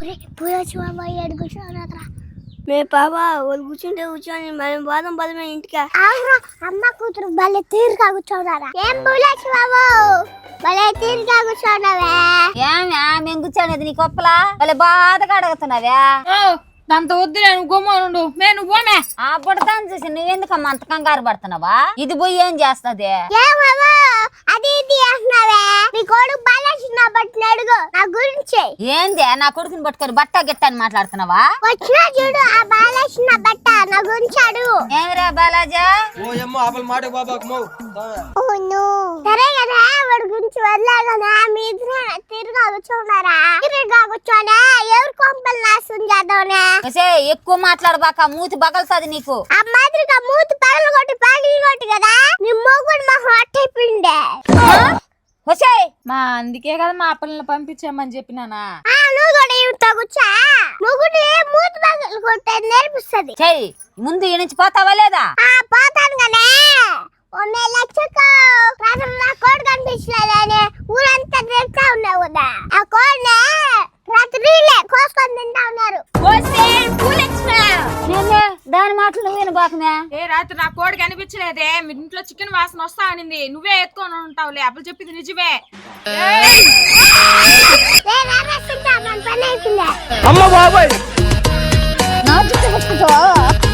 పోయొచ్చు బాబా ఏడు కూర్చోరా మే బాబా వాళ్ళు కూర్చుంటే కూర్చొని మనం బాదం బలమే ఇంటికి అమ్మ కూతురు భలే తీరుగా కూర్చోన్నారా ఏం పోయొచ్చు బాబు భలే తీరుగా కూర్చోన్నావే ఏమే మేము కూర్చోనేది నీ కొప్పలా భలే బాధగా అడుగుతున్నావే దాంతో వద్దు నేను గుమ్మనుండు నేను పోమే ఆ పుడతాను చూసి నువ్వెందుకమ్మా అంత కంగారు పడుతున్నావా ఇది పోయి ఏం చేస్తది అది ఇది అంటున్నావే నీ కొడుకు బాలచిన బట్టి అడుగు నా గురించి ఏంది నా కొడుకుని పట్టుకొని బట్ట గిట్ట అని మాట్లాడుతున్నావా వచ్చినా చూడు ఆ బాలచిన బట్ట నా గురించి అడుగు ఏమిరా బాలాజా సరే కదా వాడి గురించి వదిలేదా మీ ఇద్దరు తిరుగా కూర్చోన్నారా తిరుగా కూర్చోనే ఎవరు కొంపలు నాశనం చేద్దామనే ఎక్కువ మాట్లాడబాక మూతి బగలుతుంది నీకు ఆ మాదిరిగా మూతి పగలు కొట్టి కదా నీ మొగుడు మా హాట్ అయిపోయిండే మా అందుకే కదా మా పిల్లల్ని పంపించామని చెప్పినానా నువ్వు కూడా ఇంత కూర్చా మొగుడు మూతి పగలు కొట్టేది నేర్పిస్తుంది చెయ్యి ముందు ఈ నుంచి పోతావా లేదా పోతాను కానీ నా కోడి కనిపించలేదని ఊరంతా తిరుగుతా ఉన్నావు కదా ఆ కోడిని రాత్రిలే కోసుకొని తింటా ఉన్నారు దాని మాటలు నువ్వేను బాకమే ఏ రాత్రి నా కోడి కనిపించలేదే మీ ఇంట్లో చికెన్ వాసన వస్తా అనింది నువ్వే ఎత్తుకొని ఉంటావులే అప్పుడు చెప్పింది నిజమే పని అయిపోయింది అమ్మ బాబాయ్ నా చుట్టూ